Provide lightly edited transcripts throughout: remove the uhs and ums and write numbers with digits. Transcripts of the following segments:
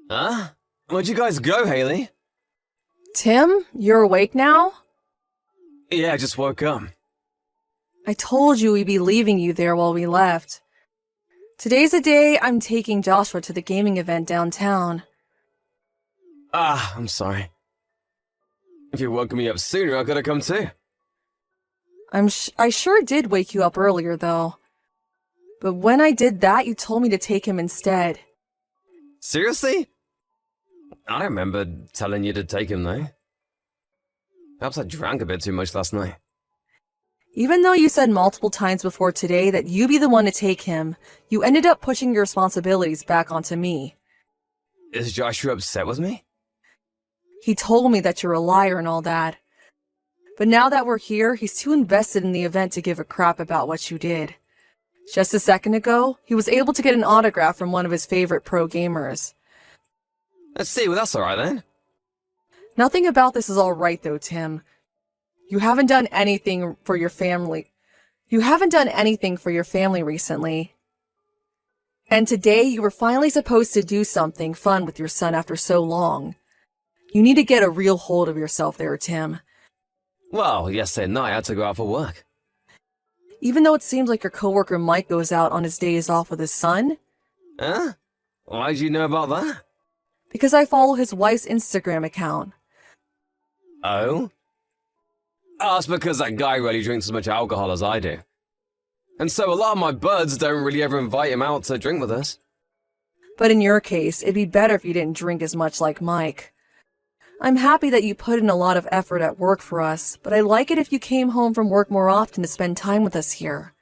Huh? Where'd you guys go, Haley? Tim, you're awake now? Yeah, I just woke up. I told you we'd be leaving you there while we left. Today's the day I'm taking Joshua to the gaming event downtown. I'm sorry. If you woke me up sooner, I could have come too. I sure did wake you up earlier, though. But when I did that, you told me to take him instead. Seriously? I remember telling you to take him, though. Perhaps I drank a bit too much last night. Even though you said multiple times before today that you be the one to take him, you ended up pushing your responsibilities back onto me. Is Joshua upset with me? He told me that you're a liar and all that. But now that we're here, he's too invested in the event to give a crap about what you did. Just a second ago, he was able to get an autograph from one of his favorite pro gamers. Let's see, well that's alright then. Nothing about this is alright though, Tim. You haven't done anything for your family. You haven't done anything for your family recently. And today you were finally supposed to do something fun with your son after so long. You need to get a real hold of yourself there, Tim. Well, yesterday night I had to go out for work. Even though it seems like your coworker Mike goes out on his days off with his son? Huh? Why did you know about that? Because I follow his wife's Instagram account. Oh? Oh, it's because that guy really drinks as much alcohol as I do. And so a lot of my buds don't really ever invite him out to drink with us. But in your case, it'd be better if you didn't drink as much like Mike. I'm happy that you put in a lot of effort at work for us, but I'd like it if you came home from work more often to spend time with us here.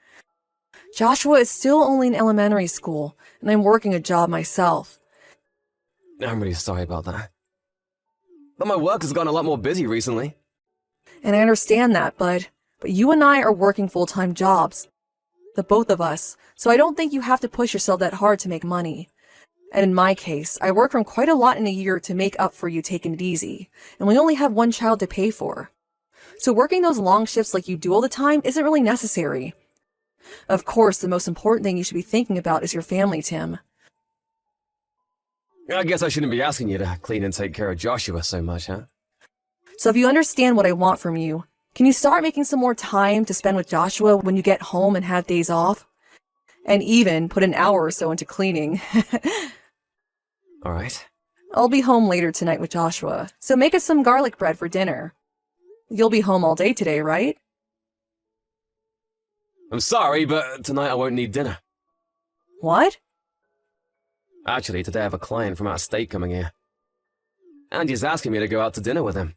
Joshua is still only in elementary school, and I'm working a job myself. I'm really sorry about that. But my work has gotten a lot more busy recently. And I understand that, but you and I are working full-time jobs. The both of us, so I don't think you have to push yourself that hard to make money. And in my case, I work from quite a lot in a year to make up for you taking it easy, and we only have one child to pay for. So working those long shifts like you do all the time isn't really necessary. Of course, the most important thing you should be thinking about is your family, Tim. I guess I shouldn't be asking you to clean and take care of Joshua so much, huh? So if you understand what I want from you, can you start making some more time to spend with Joshua when you get home and have days off? And even put an hour or so into cleaning. Alright. I'll be home later tonight with Joshua, so make us some garlic bread for dinner. You'll be home all day today, right? I'm sorry, but tonight I won't need dinner. What? Actually, today I have a client from out of state coming here. And he's asking me to go out to dinner with him.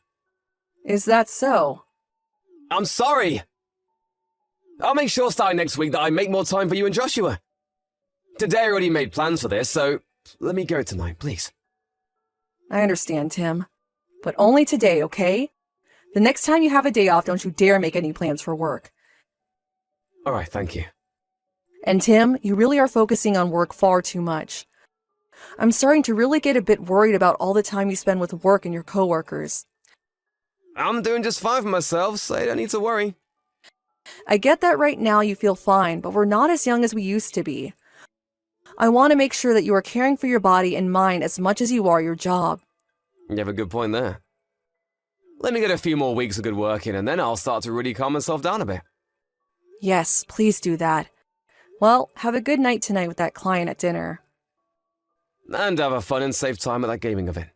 Is that so? I'm sorry! I'll make sure starting next week that I make more time for you and Joshua. Today I already made plans for this, so let me go tonight, please. I understand, Tim. But only today, okay? The next time you have a day off, don't you dare make any plans for work. Alright, thank you. And Tim, you really are focusing on work far too much. I'm starting to really get a bit worried about all the time you spend with work and your coworkers. I'm doing just fine for myself, so I don't need to worry. I get that right now you feel fine, but we're not as young as we used to be. I want to make sure that you are caring for your body and mind as much as you are your job. You have a good point there. Let me get a few more weeks of good work in, and then I'll start to really calm myself down a bit. Yes, please do that. Well, have a good night tonight with that client at dinner. And have a fun and safe time at that gaming event.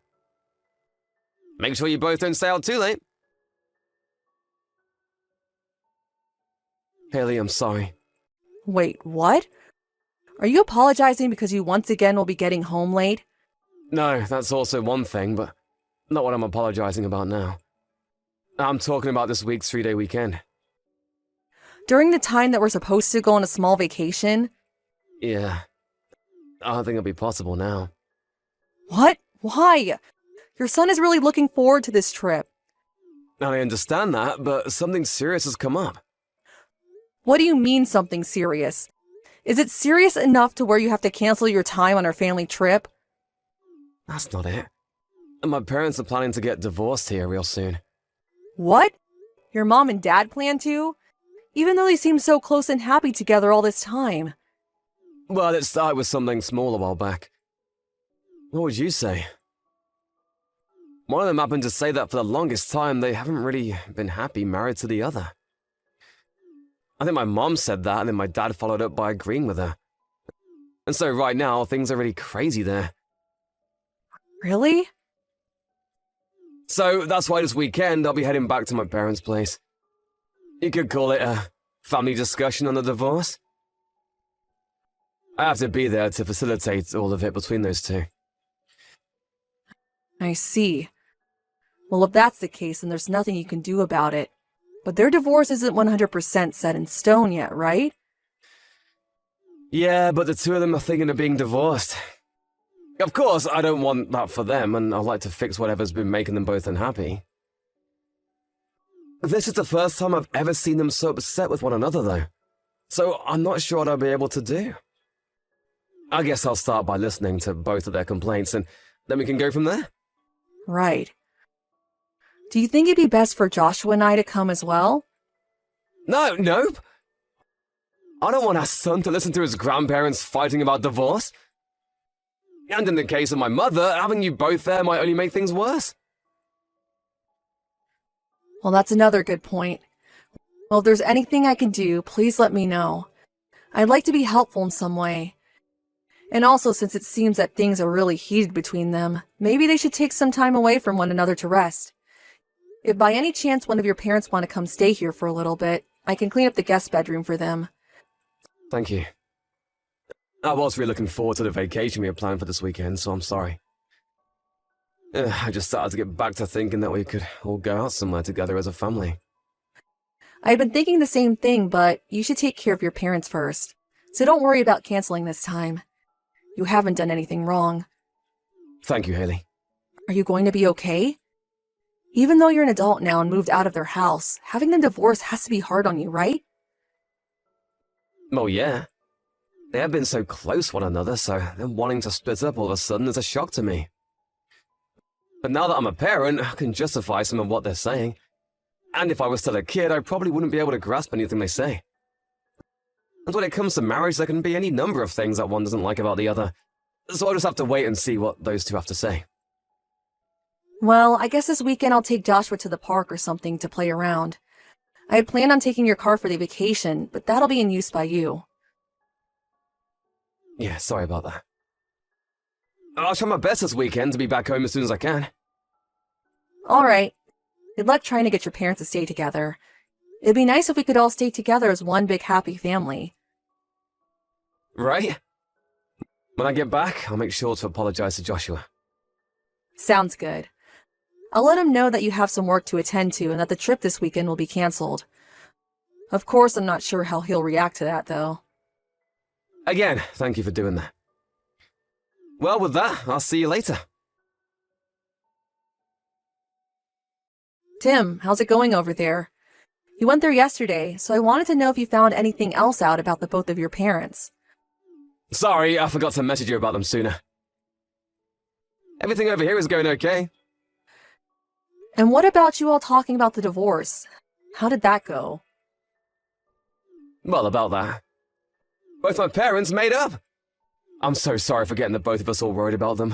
Make sure you both don't stay out too late. Haley, I'm sorry. Wait, what? Are you apologizing because you once again will be getting home late? No, that's also one thing, but not what I'm apologizing about now. I'm talking about this week's 3-day weekend. During the time that we're supposed to go on a small vacation? Yeah. I don't think it'll be possible now. What? Why? Your son is really looking forward to this trip. I understand that, but something serious has come up. What do you mean something serious? Is it serious enough to where you have to cancel your time on our family trip? That's not it. My parents are planning to get divorced here real soon. What? Your mom and dad plan to? Even though they seem so close and happy together all this time. Well, it started with something small a while back. What would you say? One of them happened to say that for the longest time they haven't really been happy married to the other. I think my mom said that, and then my dad followed up by agreeing with her. And so right now, things are really crazy there. Really? So that's why this weekend I'll be heading back to my parents' place. You could call it a family discussion on the divorce. I have to be there to facilitate all of it between those two. I see. Well, if that's the case, then there's nothing you can do about it. But their divorce isn't 100% set in stone yet, right? Yeah, but the two of them are thinking of being divorced. Of course, I don't want that for them, and I'd like to fix whatever's been making them both unhappy. This is the first time I've ever seen them so upset with one another, though. So I'm not sure what I'll be able to do. I guess I'll start by listening to both of their complaints, and then we can go from there. Right. Do you think it'd be best for Joshua and I to come as well? Nope. I don't want our son to listen to his grandparents fighting about divorce. And in the case of my mother, having you both there might only make things worse. Well, that's another good point. Well, if there's anything I can do, please let me know. I'd like to be helpful in some way. And also, since it seems that things are really heated between them, maybe they should take some time away from one another to rest. If by any chance one of your parents want to come stay here for a little bit, I can clean up the guest bedroom for them. Thank you. I was really looking forward to the vacation we had planned for this weekend, so I'm sorry. I just started to get back to thinking that we could all go out somewhere together as a family. I've been thinking the same thing, but you should take care of your parents first. So don't worry about canceling this time. You haven't done anything wrong. Thank you, Haley. Are you going to be okay? Even though you're an adult now and moved out of their house, having them divorced has to be hard on you, right? Well, yeah. They have been so close one another, so them wanting to split up all of a sudden is a shock to me. But now that I'm a parent, I can justify some of what they're saying. And if I was still a kid, I probably wouldn't be able to grasp anything they say. And when it comes to marriage, there can be any number of things that one doesn't like about the other. So I'll just have to wait and see what those two have to say. Well, I guess this weekend I'll take Joshua to the park or something to play around. I had planned on taking your car for the vacation, but that'll be in use by you. Yeah, sorry about that. I'll try my best this weekend to be back home as soon as I can. Alright. Good luck trying to get your parents to stay together. It'd be nice if we could all stay together as one big happy family. Right? When I get back, I'll make sure to apologize to Joshua. Sounds good. I'll let him know that you have some work to attend to and that the trip this weekend will be canceled. Of course, I'm not sure how he'll react to that, though. Again, thank you for doing that. Well, with that, I'll see you later. Tim, how's it going over there? You went there yesterday, so I wanted to know if you found anything else out about the both of your parents. Sorry, I forgot to message you about them sooner. Everything over here is going okay. And what about you all talking about the divorce? How did that go? Well, about that. Both my parents made up. I'm so sorry for getting the both of us all worried about them.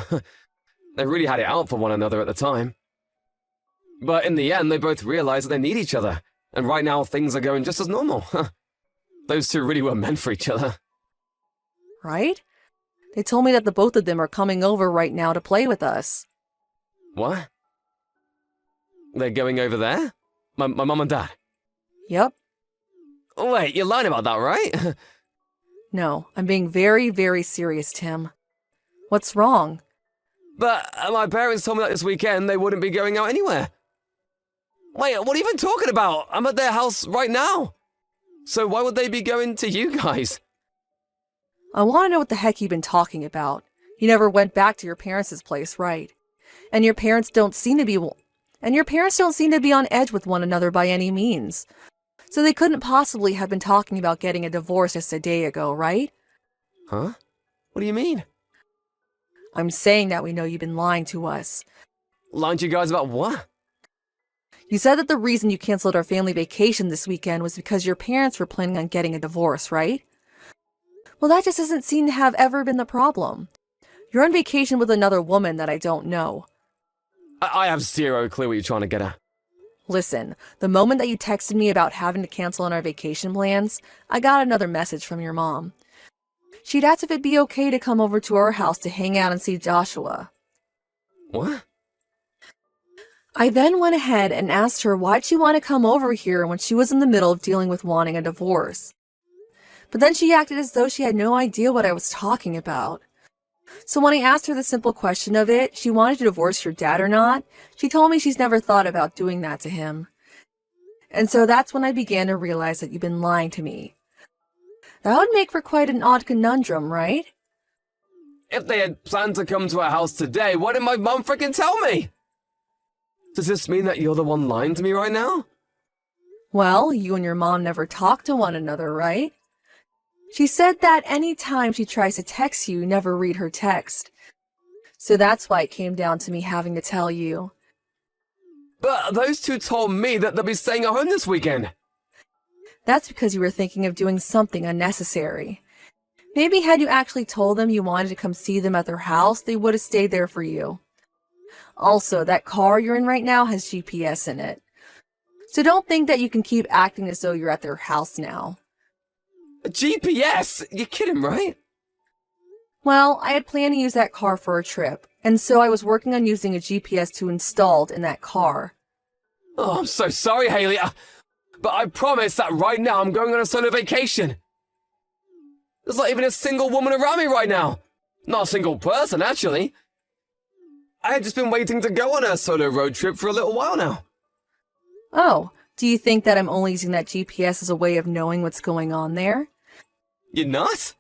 They really had it out for one another at the time. But in the end, they both realized that they need each other. And right now, things are going just as normal. Those two really were meant for each other. Right? They told me that the both of them are coming over right now to play with us. What? They're going over there? My mum and dad? Yep. Oh, wait, you're lying about that, right? No, I'm being very, very serious, Tim. What's wrong? But my parents told me that this weekend they wouldn't be going out anywhere. Wait, what are you even talking about? I'm at their house right now. So why would they be going to you guys? I want to know what the heck you've been talking about. You never went back to your parents' place, right? And your parents don't seem to be on edge with one another by any means. So they couldn't possibly have been talking about getting a divorce just a day ago, right? Huh? What do you mean? I'm saying that we know you've been lying to us. Lying to you guys about what? You said that the reason you canceled our family vacation this weekend was because your parents were planning on getting a divorce, right? Well, that just doesn't seem to have ever been the problem. You're on vacation with another woman that I don't know. I have zero clue what you're trying to get at. Listen, the moment that you texted me about having to cancel on our vacation plans, I got another message from your mom. She'd asked if it'd be okay to come over to our house to hang out and see Joshua. What? I then went ahead and asked her why'd she want to come over here when she was in the middle of dealing with wanting a divorce. But then she acted as though she had no idea what I was talking about. So when I asked her the simple question of it, she wanted to divorce your dad or not, she told me she's never thought about doing that to him. And so that's when I began to realize that you've been lying to me. That would make for quite an odd conundrum, right? If they had planned to come to our house today, why didn't my mom frickin' tell me? Does this mean that you're the one lying to me right now? Well, you and your mom never talk to one another, right? She said that any time she tries to text you, never read her text. So that's why it came down to me having to tell you. But those two told me that they'll be staying at home this weekend. That's because you were thinking of doing something unnecessary. Maybe had you actually told them you wanted to come see them at their house, they would have stayed there for you. Also, that car you're in right now has GPS in it. So don't think that you can keep acting as though you're at their house now. A GPS? You're kidding, right? Well, I had planned to use that car for a trip, and so I was working on using a GPS to installed in that car. Oh, I'm so sorry, Haley. But I promise that right now I'm going on a solo vacation. There's not even a single woman around me right now. Not a single person, actually. I had just been waiting to go on a solo road trip for a little while now. Oh, do you think that I'm only using that GPS as a way of knowing what's going on there? You're not?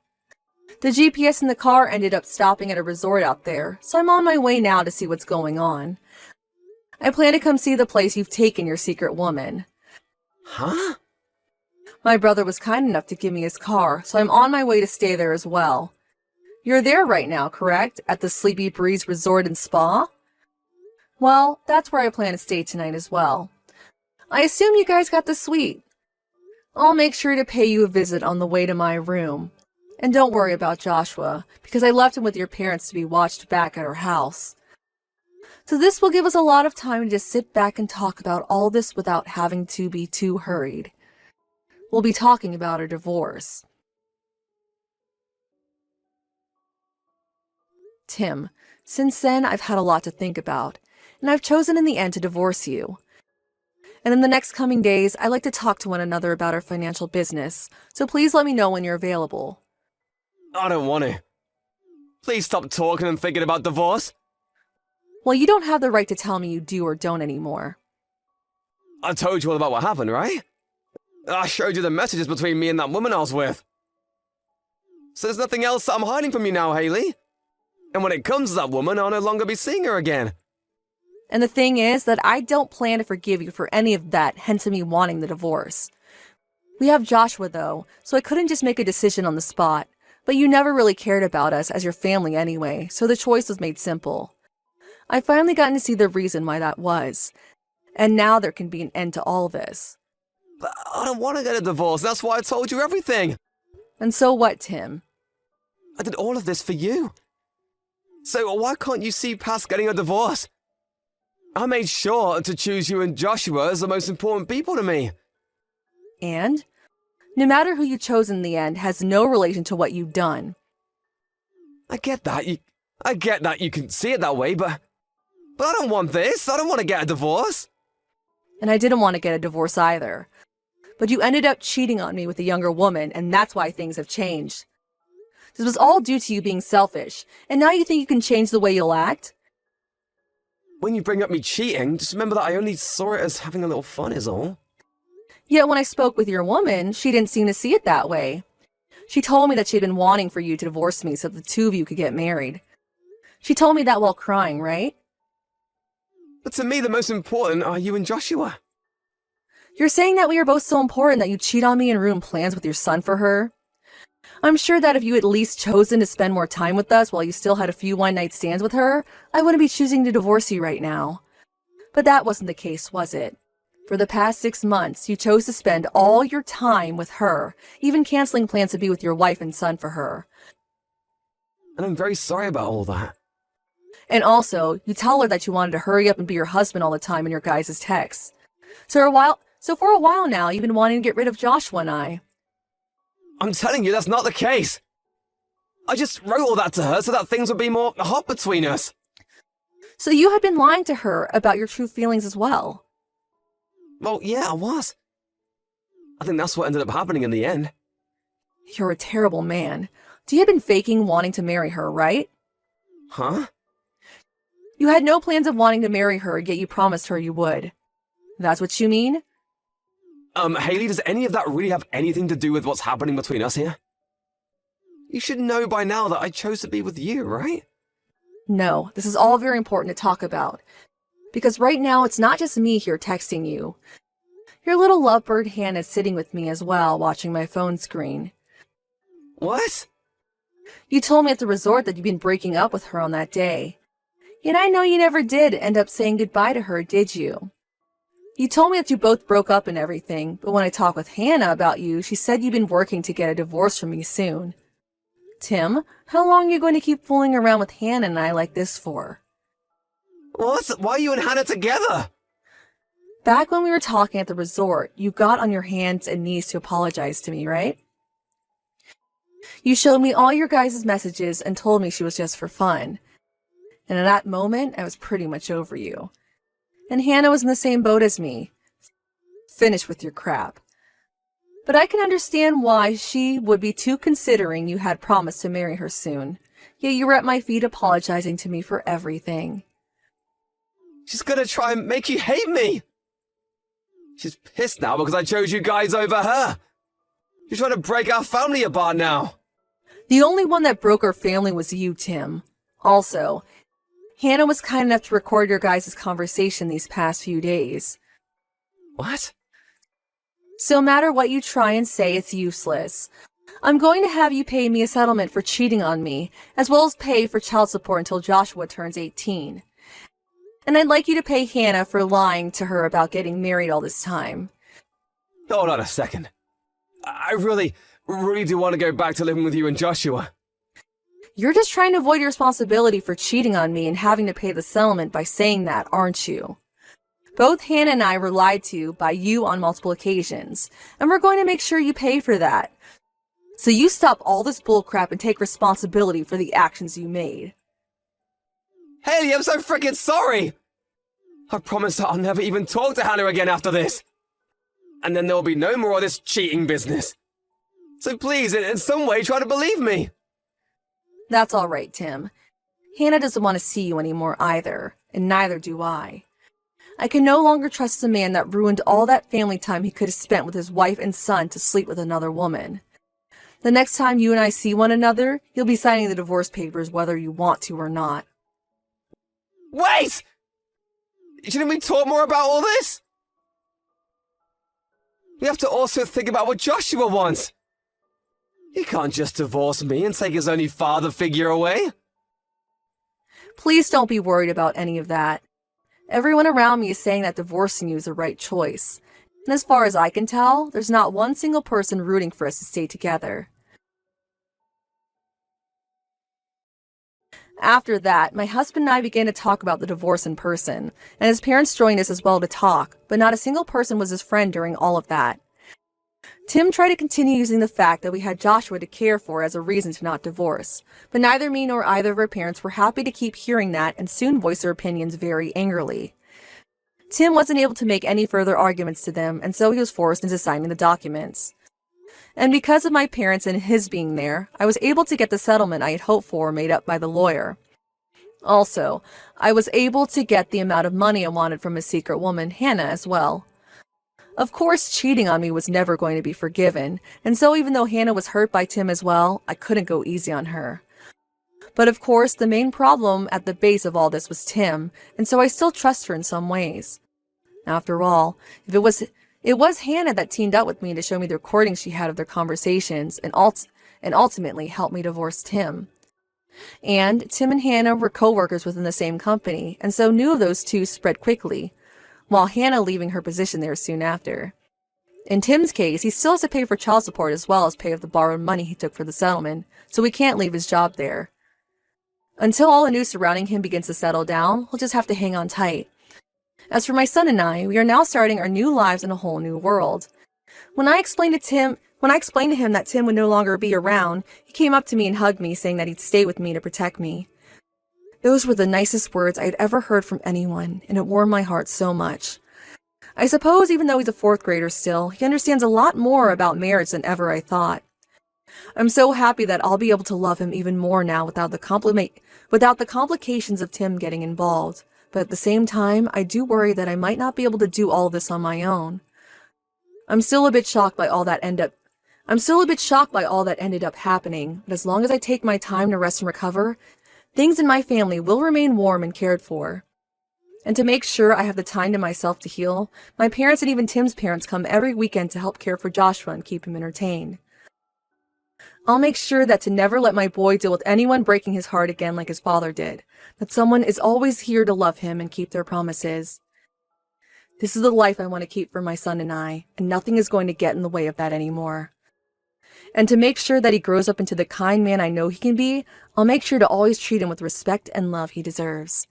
The GPS in the car ended up stopping at a resort out there, so I'm on my way now to see what's going on. I plan to come see the place you've taken your secret woman. Huh? My brother was kind enough to give me his car, so I'm on my way to stay there as well. You're there right now, correct? At the Sleepy Breeze Resort and Spa? Well, that's where I plan to stay tonight as well. I assume you guys got the suite. I'll make sure to pay you a visit on the way to my room. And don't worry about Joshua, because I left him with your parents to be watched back at our house. So this will give us a lot of time to just sit back and talk about all this without having to be too hurried. We'll be talking about our divorce. Tim, since then I've had a lot to think about, and I've chosen in the end to divorce you. And in the next coming days, I like to talk to one another about our financial business, so please let me know when you're available. I don't want to. Please stop talking and thinking about divorce. Well, you don't have the right to tell me you do or don't anymore. I told you all about what happened, right? I showed you the messages between me and that woman I was with. So there's nothing else that I'm hiding from you now, Haley. And when it comes to that woman, I'll no longer be seeing her again. And the thing is that I don't plan to forgive you for any of that, hence me wanting the divorce. We have Joshua, though, so I couldn't just make a decision on the spot. But you never really cared about us as your family anyway, so the choice was made simple. I've finally gotten to see the reason why that was. And now there can be an end to all this. But I don't want to get a divorce, that's why I told you everything. And so what, Tim? I did all of this for you. So why can't you see past getting a divorce? I made sure to choose you and Joshua as the most important people to me. And? No matter who you chose in the end has no relation to what you've done. I get that you can see it that way, but I don't want this. I don't want to get a divorce. And I didn't want to get a divorce either. But you ended up cheating on me with a younger woman, and that's why things have changed. This was all due to you being selfish, and now you think you can change the way you'll act? When you bring up me cheating, just remember that I only saw it as having a little fun is all. Yet when I spoke with your woman, she didn't seem to see it that way. She told me that she'd been wanting for you to divorce me so the two of you could get married. She told me that while crying, right? But to me, the most important are you and Joshua. You're saying that we are both so important that you cheat on me and ruin plans with your son for her? I'm sure that if you at least chosen to spend more time with us while you still had a few one-night stands with her, I wouldn't be choosing to divorce you right now. But that wasn't the case, was it? For the past 6 months, you chose to spend all your time with her, even canceling plans to be with your wife and son for her. and I'm very sorry about all that. And also, you tell her that you wanted to hurry up and be your husband all the time in your guys' texts. So for a while now, you've been wanting to get rid of Joshua and I. I'm telling you, that's not the case. I just wrote all that to her so that things would be more hot between us. So you had been lying to her about your true feelings as well. Well, yeah, I was. I think that's what ended up happening in the end. You're a terrible man. You had been faking wanting to marry her, right? Huh? You had no plans of wanting to marry her, yet you promised her you would. That's what you mean? Haley, does any of that really have anything to do with what's happening between us here? You should know by now that I chose to be with you, right? No, this is all very important to talk about. Because right now, it's not just me here texting you. Your little lovebird Hannah's sitting with me as well, watching my phone screen. What? You told me at the resort that you'd been breaking up with her on that day. Yet I know you never did end up saying goodbye to her, did you? You told me that you both broke up and everything, but when I talked with Hannah about you, she said you'd been working to get a divorce from me soon. Tim, how long are you going to keep fooling around with Hannah and I like this for? What? Why are you and Hannah together? Back when we were talking at the resort, you got on your hands and knees to apologize to me, right? You showed me all your guys' messages and told me she was just for fun. And at that moment, I was pretty much over you. And Hannah was in the same boat as me. Finish with your crap. But I can understand why she would be too, considering you had promised to marry her soon. Yet you were at my feet apologizing to me for everything. She's gonna try and make you hate me! She's pissed now because I chose you guys over her! You're trying to break our family apart now! The only one that broke our family was you, Tim. Also, Hannah was kind enough to record your guys' conversation these past few days. What? So no matter what you try and say, it's useless. I'm going to have you pay me a settlement for cheating on me, as well as pay for child support until Joshua turns 18. And I'd like you to pay Hannah for lying to her about getting married all this time. Hold on a second. I really do want to go back to living with you and Joshua. You're just trying to avoid your responsibility for cheating on me and having to pay the settlement by saying that, aren't you? Both Hannah and I were lied to by you on multiple occasions, and we're going to make sure you pay for that. So you stop all this bullcrap and take responsibility for the actions you made. Haley, I'm so freaking sorry! I promise that I'll never even talk to Hannah again after this. And then there'll be no more of this cheating business. So please, in some way, try to believe me. That's all right, Tim. Hannah doesn't want to see you anymore either, and neither do I. I can no longer trust the man that ruined all that family time he could have spent with his wife and son to sleep with another woman. The next time you and I see one another, you'll be signing the divorce papers whether you want to or not. Wait! Shouldn't we talk more about all this? We have to also think about what Joshua wants. He can't just divorce me and take his only father figure away. Please don't be worried about any of that. Everyone around me is saying that divorcing you is the right choice. And as far as I can tell, there's not one single person rooting for us to stay together. After that, my husband and I began to talk about the divorce in person, and his parents joined us as well to talk, but not a single person was his friend during all of that. Tim tried to continue using the fact that we had Joshua to care for as a reason to not divorce, but neither me nor either of our parents were happy to keep hearing that and soon voiced their opinions very angrily. Tim wasn't able to make any further arguments to them, and so he was forced into signing the documents. And because of my parents and his being there, I was able to get the settlement I had hoped for made up by the lawyer. Also, I was able to get the amount of money I wanted from his secret woman, Hannah, as well. Of course, cheating on me was never going to be forgiven, and so even though Hannah was hurt by Tim as well, I couldn't go easy on her. But of course, the main problem at the base of all this was Tim, and so I still trust her in some ways. After all, if it was Hannah that teamed up with me to show me the recordings she had of their conversations and ultimately helped me divorce Tim. And Tim and Hannah were co-workers within the same company, and so news of those two spread quickly, while Hannah leaving her position there soon after. In Tim's case, he still has to pay for child support as well as pay of the borrowed money he took for the settlement, so he can't leave his job there. Until all the news surrounding him begins to settle down, he'll just have to hang on tight. As for my son and I, we are now starting our new lives in a whole new world. When I explained to him that Tim would no longer be around, he came up to me and hugged me, saying that he'd stay with me to protect me. Those were the nicest words I had ever heard from anyone, and it warmed my heart so much. I suppose even though he's a 4th grader still, he understands a lot more about marriage than ever I thought. I'm so happy that I'll be able to love him even more now without the complications of Tim getting involved. But at the same time, I do worry that I might not be able to do all this on my own. I'm still a bit shocked by all that ended up happening, but as long as I take my time to rest and recover, things in my family will remain warm and cared for. And to make sure I have the time to myself to heal, my parents and even Tim's parents come every weekend to help care for Joshua and keep him entertained. I'll make sure that to never let my boy deal with anyone breaking his heart again like his father did, that someone is always here to love him and keep their promises. This is the life I want to keep for my son and I, and nothing is going to get in the way of that anymore. And to make sure that he grows up into the kind man I know he can be, I'll make sure to always treat him with respect and love he deserves.